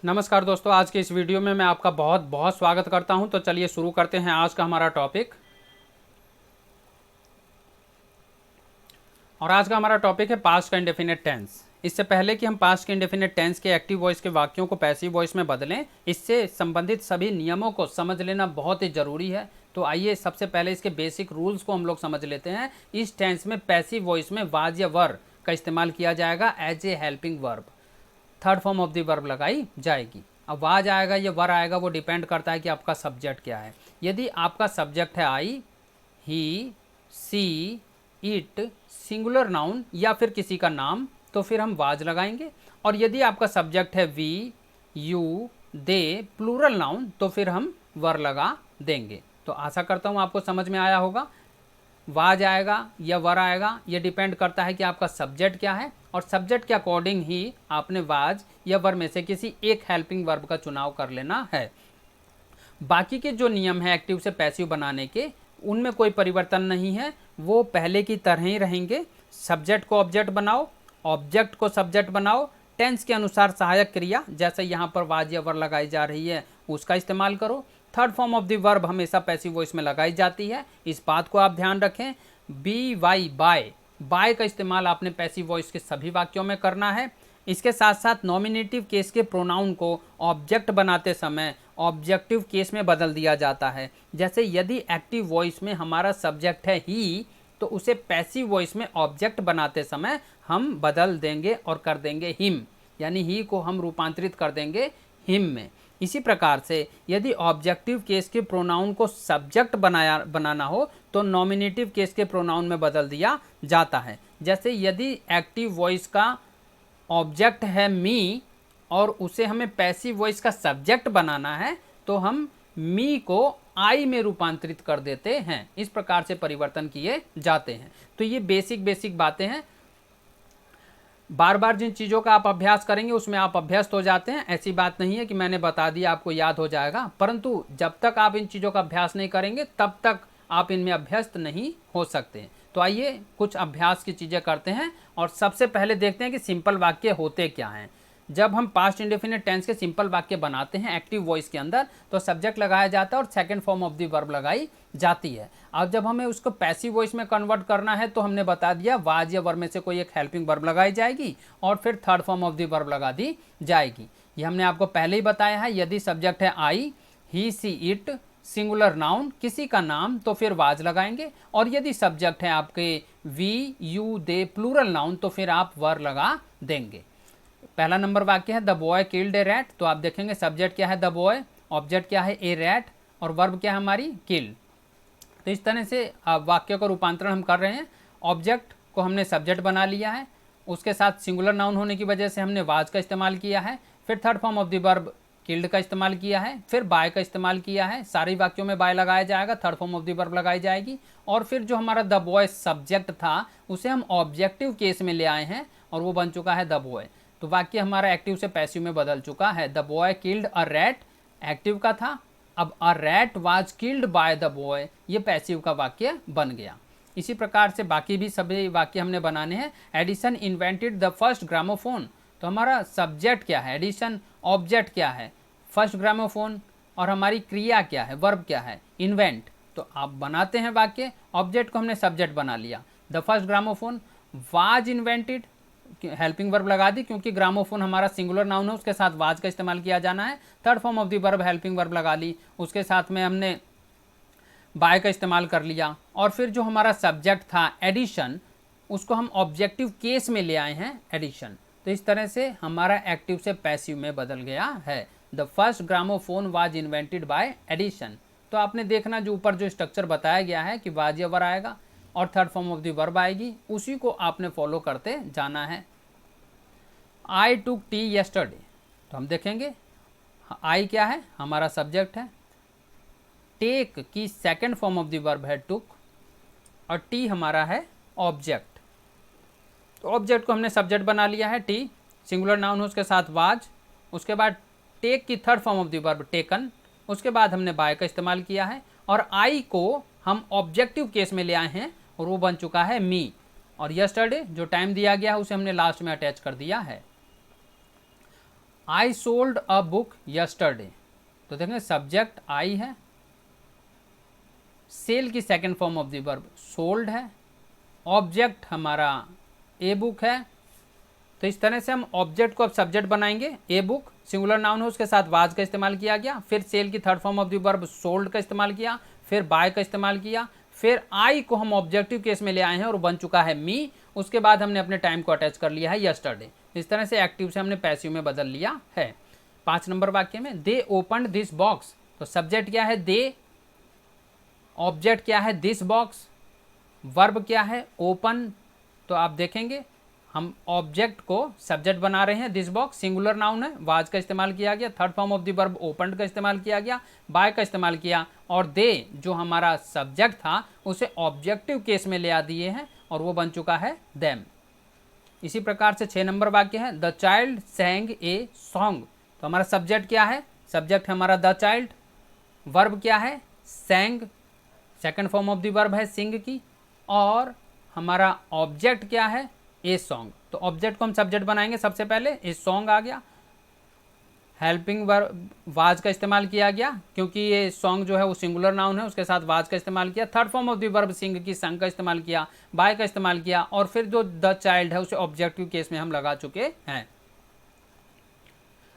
नमस्कार दोस्तों, आज के इस वीडियो में मैं आपका बहुत बहुत स्वागत करता हूं। तो चलिए शुरू करते हैं आज का हमारा टॉपिक। और आज का हमारा टॉपिक है पास्ट का इंडेफिनिट टेंस। इससे पहले कि हम पास्ट के इंडेफिनिट टेंस के एक्टिव वॉइस के वाक्यों को पैसिव वॉइस में बदलें, इससे संबंधित सभी नियमों को समझ लेना बहुत ही ज़रूरी है। तो आइए सबसे पहले इसके बेसिक रूल्स को हम लोग समझ लेते हैं। इस टेंस में पैसिव वॉइस में वाज या वर का इस्तेमाल किया जाएगा as a helping verb. Third form of the verb लगाई जाएगी। अब वाज आएगा या वर आएगा वो डिपेंड करता है कि आपका सब्जेक्ट क्या है। यदि आपका सब्जेक्ट है आई, ही, सी, इट, सिंगुलर नाउन या फिर किसी का नाम, तो फिर हम वाज लगाएंगे। और यदि आपका सब्जेक्ट है we, you, they, plural noun, तो फिर हम वर लगा देंगे। तो आशा करता हूँ आपको समझ में आया होगा। वाज आएगा या वर आएगा ये डिपेंड करता है कि आपका सब्जेक्ट क्या है, और सब्जेक्ट के अकॉर्डिंग ही आपने वाज या वर में से किसी एक हेल्पिंग वर्ब का चुनाव कर लेना है। बाकी के जो नियम है एक्टिव से पैसिव बनाने के, उनमें कोई परिवर्तन नहीं है, वो पहले की तरह ही रहेंगे। सब्जेक्ट को ऑब्जेक्ट बनाओ, ऑब्जेक्ट को सब्जेक्ट बनाओ, टेंस के अनुसार सहायक क्रिया जैसे यहाँ पर वाज या वर लगाई जा रही है उसका इस्तेमाल करो। Third form of the verb हमेशा पैसिव वॉइस में लगाई जाती है, इस बात को आप ध्यान रखें। बी वाई बाय का इस्तेमाल आपने पैसिव वॉइस के सभी वाक्यों में करना है। इसके साथ साथ नॉमिनेटिव केस के प्रोनाउन को ऑब्जेक्ट बनाते समय ऑब्जेक्टिव केस में बदल दिया जाता है। जैसे यदि एक्टिव वॉइस में हमारा सब्जेक्ट है ही, तो उसे पैसिव वॉइस में ऑब्जेक्ट बनाते समय हम बदल देंगे और कर देंगे हिम, यानी ही को हम रूपांतरित कर देंगे हिम में। इसी प्रकार से यदि ऑब्जेक्टिव केस के प्रोनाउन को सब्जेक्ट बनाना हो तो नॉमिनेटिव केस के प्रोनाउन में बदल दिया जाता है। जैसे यदि एक्टिव वॉइस का ऑब्जेक्ट है मी और उसे हमें पैसिव वॉइस का सब्जेक्ट बनाना है, तो हम मी को आई में रूपांतरित कर देते हैं। इस प्रकार से परिवर्तन किए जाते हैं। तो ये बेसिक बातें हैं। बार बार जिन चीज़ों का आप अभ्यास करेंगे उसमें आप अभ्यस्त हो जाते हैं। ऐसी बात नहीं है कि मैंने बता दिया आपको याद हो जाएगा, परंतु जब तक आप इन चीज़ों का अभ्यास नहीं करेंगे तब तक आप इनमें अभ्यस्त नहीं हो सकते। तो आइए कुछ अभ्यास की चीज़ें करते हैं और सबसे पहले देखते हैं कि सिंपल वाक्य होते क्या हैं। जब हम पास्ट इंडेफिनिट टेंस के सिंपल वाक्य बनाते हैं एक्टिव वॉइस के अंदर, तो सब्जेक्ट लगाया जाता है और second form of the verb लगाई जाती है। अब जब हमें उसको पैसिव वॉइस में कन्वर्ट करना है तो हमने बता दिया वाज या वर्ब में से कोई एक हेल्पिंग वर्ब लगाई जाएगी और फिर third form of the verb लगा दी जाएगी। ये हमने आपको पहले ही बताया है। यदि सब्जेक्ट है आई, ही, सी, इट, सिंगुलर नाउन किसी का नाम, तो फिर वाज लगाएंगे। और यदि सब्जेक्ट है आपके we, you, they, plural noun, तो फिर आप वर लगा देंगे। पहला नंबर वाक्य है the boy killed A rat. तो आप देखेंगे सब्जेक्ट क्या है द बॉय, ऑब्जेक्ट क्या है ए रैट, और वर्ब क्या है हमारी किल्ड। तो इस तरह से वाक्य का रूपांतरण हम कर रहे हैं। ऑब्जेक्ट को हमने सब्जेक्ट बना लिया है, उसके साथ सिंगुलर नाउन होने की वजह से हमने वाज का इस्तेमाल किया है, फिर third form of the verb killed का इस्तेमाल किया है, फिर बाय का इस्तेमाल किया है। सारे वाक्यों में बाय लगाया जाएगा, third form of the verb लगाई जाएगी। और फिर जो हमारा द बॉय सब्जेक्ट था उसे हम ऑब्जेक्टिव केस में ले आए हैं और वो बन चुका है द बॉय। तो वाक्य हमारा एक्टिव से पैसिव में बदल चुका है। The boy killed a rat active का था, अब a rat was killed by the boy ये पैसिव का वाक्य बन गया। इसी प्रकार से बाकी भी सभी वाक्य हमने बनाने हैं। Edison invented the first gramophone. तो हमारा सब्जेक्ट क्या है एडिशन, ऑब्जेक्ट क्या है फर्स्ट ग्रामोफोन, और हमारी क्रिया क्या है वर्ब क्या है इन्वेंट। तो आप बनाते हैं वाक्य, ऑब्जेक्ट को हमने सब्जेक्ट बना लिया। The first gramophone was invented, helping verb लगा दी क्योंकि ग्रामोफोन हमारा सिंगुलर नाउन है, उसके साथ वाज का इस्तेमाल किया जाना है। Third form of the verb helping verb लगा ली, उसके साथ में हमने बाय का इस्तेमाल कर लिया। और फिर जो हमारा सब्जेक्ट था एडिशन, उसको हम ऑब्जेक्टिव केस में ले आए हैं एडिशन। तो इस तरह से हमारा एक्टिव से पैसिव में बदल गया है। The first gramophone was invented by Edison. तो आपने देखना जो ऊपर जो स्ट्रक्चर बताया गया है कि वाज या वर आएगा और third form of the verb आएगी, उसी को आपने फॉलो करते जाना है। आई टुक टी येस्टरडे। तो हम देखेंगे आई क्या है हमारा सब्जेक्ट है, टेक की second form of the verb है टुक, और टी हमारा है ऑब्जेक्ट। तो ऑब्जेक्ट को हमने सब्जेक्ट बना लिया है टी, सिंगुलर नाउन है उसके साथ वाज, उसके बाद टेक की third form of the verb taken, उसके बाद हमने बाय का इस्तेमाल किया है, और आई को हम ऑब्जेक्टिव केस में ले आए हैं और वो बन चुका है मी। और यस्टरडे जो टाइम दिया गया है उसे हमने लास्ट में अटैच कर दिया है। I sold a book yesterday, तो देखेंगे सब्जेक्ट आई है, सेल की second form of the verb sold है, ऑब्जेक्ट हमारा ए बुक है। तो इस तरह से हम ऑब्जेक्ट को अब सब्जेक्ट बनाएंगे। ए बुक सिंगुलर नाउन है, उसके साथ वाज का इस्तेमाल किया गया, फिर सेल की third form of the verb sold का इस्तेमाल किया, फिर बाय का इस्तेमाल किया, फिर आई को हम ऑब्जेक्टिव केस में ले आए हैं और बन चुका है मी। उसके बाद हमने अपने टाइम को अटैच कर लिया है यस्टरडे। इस तरह से एक्टिव से हमने पैसिव में बदल लिया है। 5 नंबर वाक्य में दे ओपन्ड दिस बॉक्स, तो सब्जेक्ट क्या है दे, ऑब्जेक्ट क्या है दिस बॉक्स, वर्ब क्या है ओपन। तो आप देखेंगे हम ऑब्जेक्ट को सब्जेक्ट बना रहे हैं, दिस बॉक्स सिंगुलर नाउन है, वाज का इस्तेमाल किया गया, third form of the verb opened का इस्तेमाल किया गया, बाय का इस्तेमाल किया, और दे जो हमारा सब्जेक्ट था उसे ऑब्जेक्टिव केस में ले आ दिए हैं और वो बन चुका है देम। इसी प्रकार से 6 नंबर वाक्य है द चाइल्ड सैंग ए सॉन्ग, तो हमारा सब्जेक्ट क्या है, सब्जेक्ट हमारा द चाइल्ड, वर्ब क्या है सैंग, second form of the verb है सिंग की, और हमारा ऑब्जेक्ट क्या है ए सॉन्ग। तो ऑब्जेक्ट को हम सब्जेक्ट बनाएंगे, सबसे पहले ए सॉन्ग आ गया, हेल्पिंग वर्ब वाज का इस्तेमाल किया गया क्योंकि ये सॉन्ग जो है वो सिंगुलर नाउन है, उसके साथ वाज का इस्तेमाल किया, third form of the verb sing की संग का इस्तेमाल किया, बाय का इस्तेमाल किया, और फिर जो द चाइल्ड है उसे ऑब्जेक्टिव केस में हम लगा चुके हैं।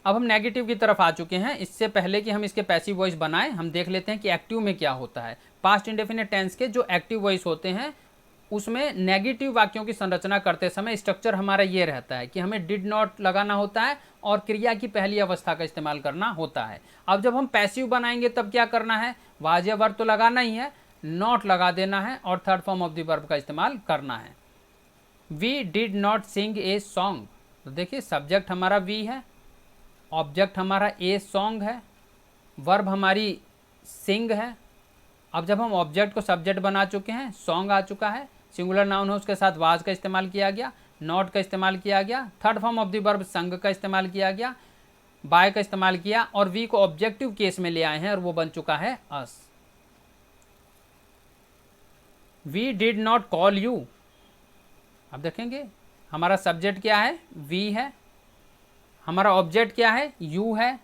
अब हम नेगेटिव की तरफ आ चुके हैं। इससे पहले कि हम इसके पैसिव वॉइस बनाएं, हम देख लेते हैं कि एक्टिव में क्या होता है। पास्ट इंडेफिनिट टेंस के जो एक्टिव वॉइस होते हैं उसमें नेगेटिव वाक्यों की संरचना करते समय स्ट्रक्चर हमारा ये रहता है कि हमें डिड नॉट लगाना होता है और क्रिया की पहली अवस्था का इस्तेमाल करना होता है। अब जब हम पैसिव बनाएंगे तब क्या करना है, वाज या वर्ब तो लगाना ही है, नॉट लगा देना है और third form of the verb का इस्तेमाल करना है। We did not sing a song, तो देखिए सब्जेक्ट हमारा वी है, ऑब्जेक्ट हमारा ए सॉन्ग है, वर्ब हमारी सिंग है। अब जब हम ऑब्जेक्ट को सब्जेक्ट बना चुके हैं, सॉन्ग आ चुका है, सिंगुलर नाउन है, उसके साथ वाज का इस्तेमाल किया गया, नॉट का इस्तेमाल किया गया, third form of the verb संग का इस्तेमाल किया गया, बाय का इस्तेमाल किया, और वी को ऑब्जेक्टिव केस में ले आए हैं और वो बन चुका है us. We did not call you, अब देखेंगे हमारा सब्जेक्ट क्या है वी है, हमारा ऑब्जेक्ट क्या है यू है,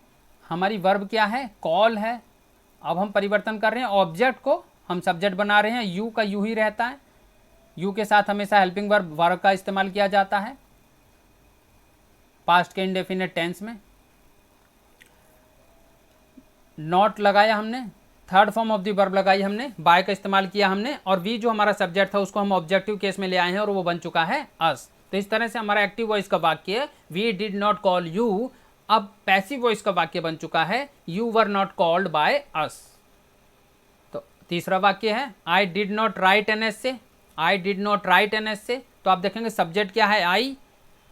हमारी वर्ब क्या है कॉल है। अब हम परिवर्तन कर रहे हैं, ऑब्जेक्ट को हम सब्जेक्ट बना रहे हैं, यू का यू ही रहता है, यू के साथ हमेशा हेल्पिंग वर्ब का इस्तेमाल किया जाता है पास्ट के इंडेफिनिट टेंस में। नॉट लगाया हमने, third form of the verb लगाई हमने, बाय का इस्तेमाल किया हमने, और वी जो हमारा सब्जेक्ट था उसको हम ऑब्जेक्टिव केस में ले आए हैं और वो बन चुका है अस। तो इस तरह से हमारा एक्टिव वॉइस का वाक्य है we did not call you. अब पैसिव वॉइस का वाक्य बन चुका है you were not called by us. तो तीसरा वाक्य है I did not write an essay, I did not write an essay. तो आप देखेंगे सब्जेक्ट क्या है आई,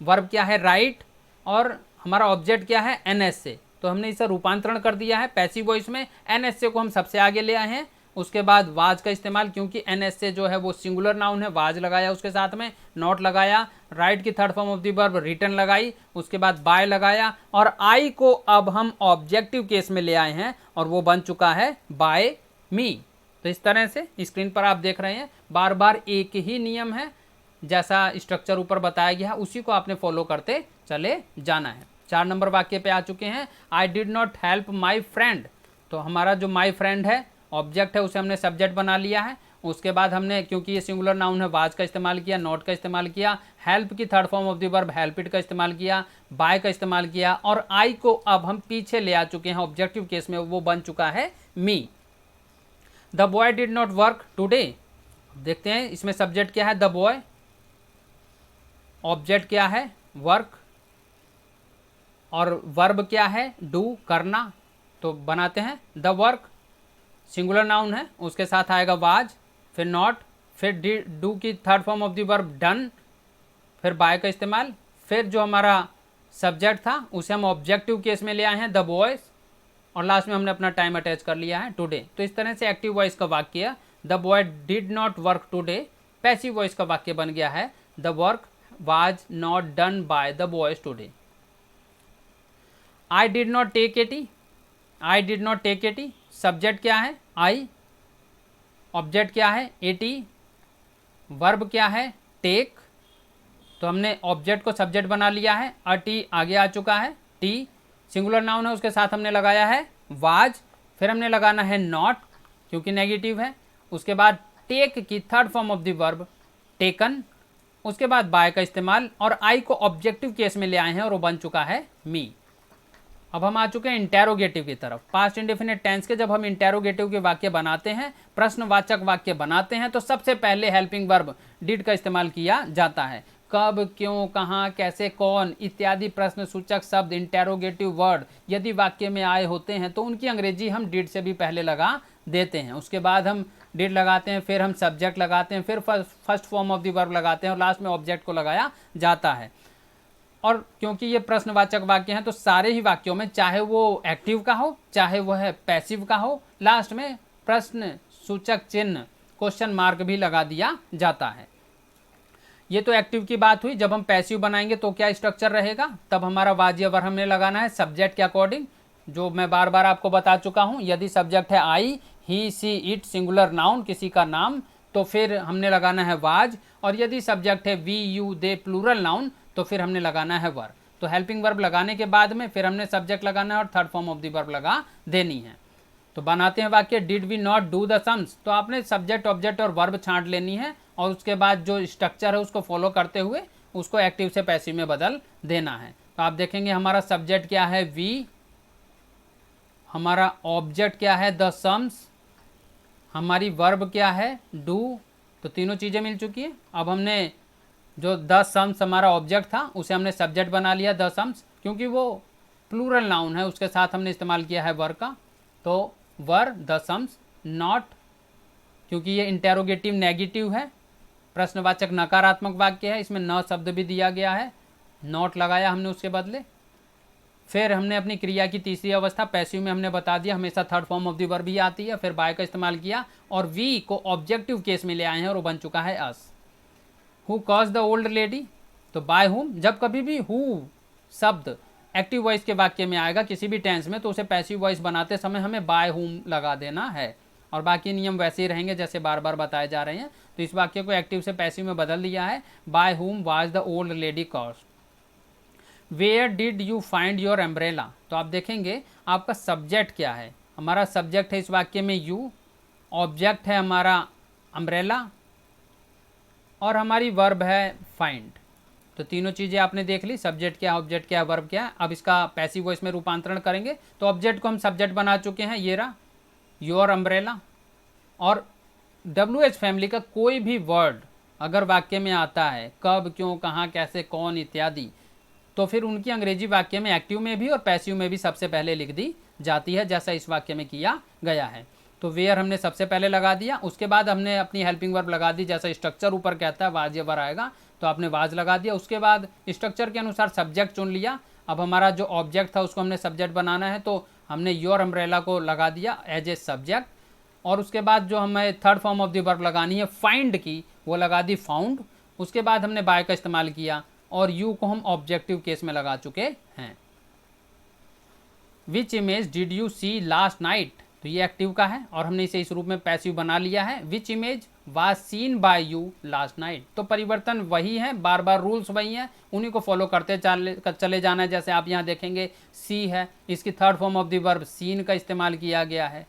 वर्ब क्या है राइट, और हमारा ऑब्जेक्ट क्या है एन एस से। तो हमने इसे रूपांतरण कर दिया है पैसिव वॉइस में, एन एस से को हम सबसे आगे ले आए हैं, उसके बाद वाज का इस्तेमाल, क्योंकि एन एस से जो है वो सिंगुलर नाउन है, वाज लगाया उसके साथ में, नॉट लगाया, राइट की third form of the verb return लगाई, उसके बाद बाय लगाया, और आई को अब हम ऑब्जेक्टिव केस में ले आए हैं और वो बन चुका है बाय मी। तो इस तरह से स्क्रीन पर आप देख रहे हैं बार बार एक ही नियम है, जैसा स्ट्रक्चर ऊपर बताया गया है उसी को आपने फॉलो करते चले जाना है। 4 नंबर वाक्य पे आ चुके हैं आई did not help my friend. तो हमारा जो माई फ्रेंड है ऑब्जेक्ट है उसे हमने सब्जेक्ट बना लिया है, उसके बाद हमने क्योंकि ये सिंगुलर नाउन है वाज का इस्तेमाल किया, नॉट का इस्तेमाल किया, हेल्प की third form of the verb help it का इस्तेमाल किया, बाय का इस्तेमाल किया, और आई को अब हम पीछे ले आ चुके हैं ऑब्जेक्टिव केस में, वो बन चुका है me. The boy did not work today, देखते हैं इसमें सब्जेक्ट क्या है द बॉय, ऑब्जेक्ट क्या है वर्क, और वर्ब क्या है डू करना। तो बनाते हैं द वर्क सिंगुलर नाउन है, उसके साथ आएगा वाज, फिर नॉट, फिर डू की third form of the verb done, फिर बाय का इस्तेमाल, फिर जो हमारा सब्जेक्ट था उसे हम ऑब्जेक्टिव केस में ले आए हैं द बॉयज, और लास्ट में हमने अपना टाइम अटैच कर लिया है टुडे। तो इस तरह से एक्टिव वॉइस का वाक्य the boy did not work today, passive voice का वाक्य बन गया है the work was not done by the boys today. I did not take a tea, I did not take a tea, subject क्या है आई, object क्या है A T, verb क्या है टेक। तो हमने ऑब्जेक्ट को सब्जेक्ट बना लिया है, अ टी आगे आ चुका है, टी सिंगुलर नाउन है उसके साथ हमने लगाया है वाज, फिर हमने लगाना है नॉट क्योंकि नेगेटिव है, उसके बाद टेक की third form of the verb taken, उसके बाद बाय का इस्तेमाल और आई को ऑब्जेक्टिव केस में ले आए हैं और वो बन चुका है मी। अब हम आ चुके हैं इंटेरोगेटिव की तरफ। पास्ट इंडेफिनिट टेंस के जब हम इंटेरोगेटिव के वाक्य बनाते हैं, प्रश्नवाचक वाक्य बनाते हैं, तो सबसे पहले हेल्पिंग वर्ब डिड का इस्तेमाल किया जाता है। कब, क्यों, कहाँ, कैसे, कौन इत्यादि प्रश्न सूचक शब्द इंटेरोगेटिव वर्ड यदि वाक्य में आए होते हैं तो उनकी अंग्रेजी हम डिड से भी पहले लगा देते हैं। उसके बाद हम डिड लगाते हैं, फिर हम सब्जेक्ट लगाते हैं, फिर first form of the verb लगाते हैं और लास्ट में ऑब्जेक्ट को लगाया जाता है। और क्योंकि ये प्रश्नवाचक वाक्य हैं तो सारे ही वाक्यों में चाहे वो एक्टिव का हो चाहे वह पैसिव का हो, लास्ट में प्रश्न सूचक चिन्ह क्वेश्चन मार्क भी लगा दिया जाता है। ये तो एक्टिव की बात हुई। जब हम पैसिव बनाएंगे तो क्या स्ट्रक्चर रहेगा, तब हमारा वाजिया वर्ब हमें लगाना है सब्जेक्ट के अकॉर्डिंग, जो मैं बार बार आपको बता चुका हूँ। यदि सब्जेक्ट है आई, ही, सी, इट सिंगुलर नाउन किसी का नाम, तो फिर हमने लगाना है वाज, और यदि सब्जेक्ट है we, you, they plural noun तो फिर हमने लगाना है वर। तो हेल्पिंग वर्ब लगाने के बाद में फिर हमने सब्जेक्ट लगाना है और third form of the verb लगा देनी है। तो बनाते हैं वाक्य did we not do the sums, तो आपने सब्जेक्ट ऑब्जेक्ट और वर्ब छांट लेनी है और उसके बाद जो स्ट्रक्चर है उसको फॉलो करते हुए उसको एक्टिव से पैसिव में बदल देना है। तो आप देखेंगे हमारा सब्जेक्ट क्या है वी, हमारा ऑब्जेक्ट क्या है द सम्स, हमारी वर्ब क्या है डू, तो तीनों चीज़ें मिल चुकी है। अब हमने जो द सम्स हमारा ऑब्जेक्ट था उसे हमने सब्जेक्ट बना लिया द सम्स, क्योंकि वो प्लूरल नाउन है उसके साथ हमने इस्तेमाल किया है वर का, तो वर द सम्स। नॉट क्योंकि ये इंटेरोगेटिव नेगेटिव है, प्रश्नवाचक नकारात्मक वाक्य है, इसमें न शब्द भी दिया गया है, नॉट लगाया हमने उसके बदले। फिर हमने अपनी क्रिया की तीसरी अवस्था पैसिव में हमने बता दिया हमेशा third form of the verb ही आती है, फिर बाय का इस्तेमाल किया और वी को ऑब्जेक्टिव केस में ले आए हैं और वो बन चुका है us. Who cause the old lady, तो बाय हुम, जब कभी भी हु शब्द एक्टिव वॉइस के वाक्य में आएगा किसी भी टेंस में तो उसे पैसिव वॉइस बनाते समय हमें बाय हुम लगा देना है, और बाकी नियम वैसे ही रहेंगे जैसे बार बार बताए जा रहे हैं। तो इस वाक्य को एक्टिव से पैसिव में बदल दिया है, by whom was the old lady caused. Where did you find your umbrella, तो आप देखेंगे आपका सब्जेक्ट क्या है, हमारा सब्जेक्ट है इस वाक्य में यू, ऑब्जेक्ट है हमारा अम्ब्रेला और हमारी वर्ब है फाइंड। तो तीनों चीज़ें आपने देख ली, सब्जेक्ट क्या, ऑब्जेक्ट क्या, वर्ब क्या। अब इसका पैसिव वॉइस में रूपांतरण करेंगे तो ऑब्जेक्ट को हम सब्जेक्ट बना चुके हैं, ये रहा योर अम्ब्रेला, और WH फैमिली का कोई भी वर्ड अगर वाक्य में आता है कब, क्यों, कहाँ, कैसे, कौन इत्यादि, तो फिर उनकी अंग्रेजी वाक्य में एक्टिव में भी और पैसिव में भी सबसे पहले लिख दी जाती है, जैसा इस वाक्य में किया गया है। तो वेयर हमने सबसे पहले लगा दिया, उसके बाद हमने अपनी हेल्पिंग वर्ब लगा दी, जैसा स्ट्रक्चर ऊपर कहता है वाज या वर आएगा तो आपने वाज लगा दिया। उसके बाद स्ट्रक्चर के अनुसार सब्जेक्ट चुन लिया। अब हमारा जो ऑब्जेक्ट था उसको हमने सब्जेक्ट बनाना है तो हमने योर अम्ब्रेला को लगा दिया एज ए सब्जेक्ट, और उसके बाद जो हमें third form of the verb लगानी है फाइंड की, वो लगा दी फाउंड। उसके बाद हमने बाय का इस्तेमाल किया और यू को हम ऑब्जेक्टिव केस में लगा चुके हैं। Which image did you see last night, तो ये एक्टिव का है और हमने इसे इस रूप में पैसिव बना लिया है। Which image was seen by you last night, तो परिवर्तन वही है, बार बार रूल्स वही हैं, उन्हीं को फॉलो करते चले जाना है। जैसे आप यहाँ देखेंगे सी है, इसकी third form of the verb seen का इस्तेमाल किया गया है।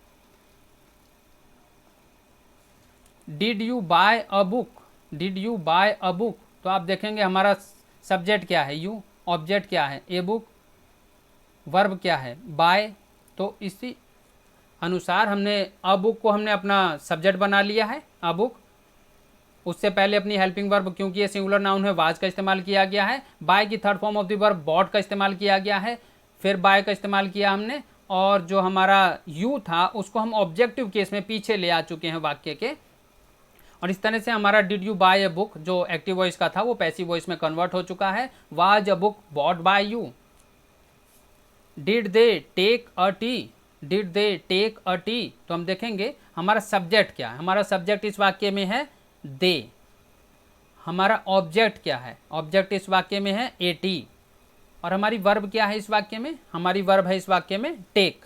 Did you buy a book, did you buy a book, तो आप देखेंगे हमारा सब्जेक्ट क्या है यू, ऑब्जेक्ट क्या है ए बुक, वर्ब क्या है बाय, तो इसी अनुसार हमने अ बुक को हमने अपना सब्जेक्ट बना लिया है अ बुक। उससे पहले अपनी हेल्पिंग वर्ब, क्योंकि ये सिंगुलर नाउन है, वाज का इस्तेमाल किया गया है। बाय की third form of the verb bought का इस्तेमाल किया गया है, फिर बाय का इस्तेमाल किया हमने, और जो हमारा यू था उसको हम ऑब्जेक्टिव केस में पीछे ले आ चुके हैं वाक्य के। और इस तरह से हमारा did you buy a book जो एक्टिव वॉइस का था वो पैसिव वॉइस में कन्वर्ट हो चुका है। Was a book bought by you. Did they take a tea, did they take a tea, तो हम देखेंगे हमारा सब्जेक्ट क्या है, हमारा सब्जेक्ट इस वाक्य में है दे। हमारा ऑब्जेक्ट क्या है, ऑब्जेक्ट इस वाक्य में है ए टी, और हमारी वर्ब क्या है इस वाक्य में, हमारी वर्ब है इस वाक्य में टेक।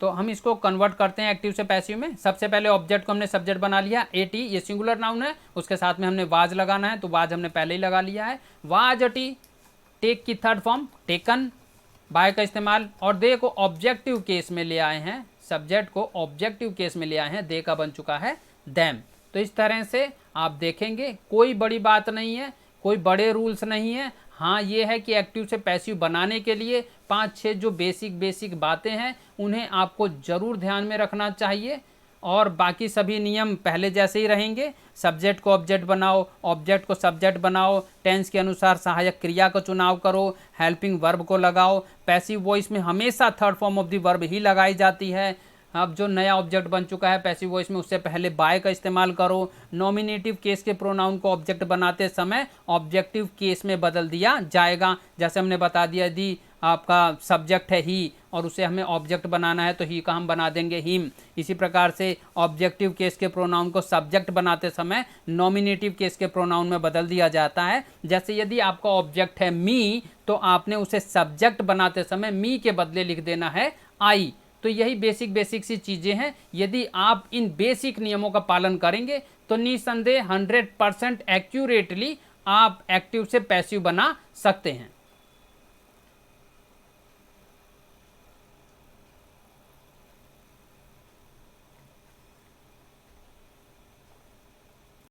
तो हम इसको कन्वर्ट करते हैं एक्टिव से पैसिव में। सबसे पहले ऑब्जेक्ट को हमने सब्जेक्ट बना लिया ए टी, ये सिंगुलर नाउन है, उसके साथ में हमने वाज लगाना है, तो वाज हमने पहले ही लगा लिया है। वाज अ टी, टेक की थर्ड फॉर्म टेकन, बाय का इस्तेमाल। और दे को ऑब्जेक्टिव केस में ले आए हैं, सब्जेक्ट को ऑब्जेक्टिव केस में ले आए हैं, दे का बन चुका है देम। तो इस तरह से आप देखेंगे कोई बड़ी बात नहीं है, कोई बड़े रूल्स नहीं है। हाँ ये है कि एक्टिव से पैसिव बनाने के लिए 5-6 जो बेसिक बातें हैं उन्हें आपको ज़रूर ध्यान में रखना चाहिए, और बाकी सभी नियम पहले जैसे ही रहेंगे। सब्जेक्ट को ऑब्जेक्ट बनाओ, ऑब्जेक्ट को सब्जेक्ट बनाओ, टेंस के अनुसार सहायक क्रिया का चुनाव करो, हेल्पिंग वर्ब को लगाओ। पैसिव वॉइस में हमेशा third form of the verb ही लगाई जाती है। अब जो नया ऑब्जेक्ट बन चुका है पैसिव वॉइस में, उससे पहले बाय का इस्तेमाल करो। नॉमिनेटिव केस के प्रोनाउन को ऑब्जेक्ट बनाते समय ऑब्जेक्टिव केस में बदल दिया जाएगा। जैसे हमने बता दिया यदि आपका सब्जेक्ट है ही और उसे हमें ऑब्जेक्ट बनाना है तो ही का हम बना देंगे हिम। इसी प्रकार से ऑब्जेक्टिव केस के प्रोनाउन को सब्जेक्ट बनाते समय नॉमिनेटिव केस के प्रोनाउन में बदल दिया जाता है। जैसे यदि आपका ऑब्जेक्ट है मी तो आपने उसे सब्जेक्ट बनाते समय मी के बदले लिख देना है आई। तो यही बेसिक सी चीज़ें हैं। यदि आप इन बेसिक नियमों का पालन करेंगे तो निस्संदेह 100% एक्यूरेटली आप एक्टिव से पैसिव बना सकते हैं।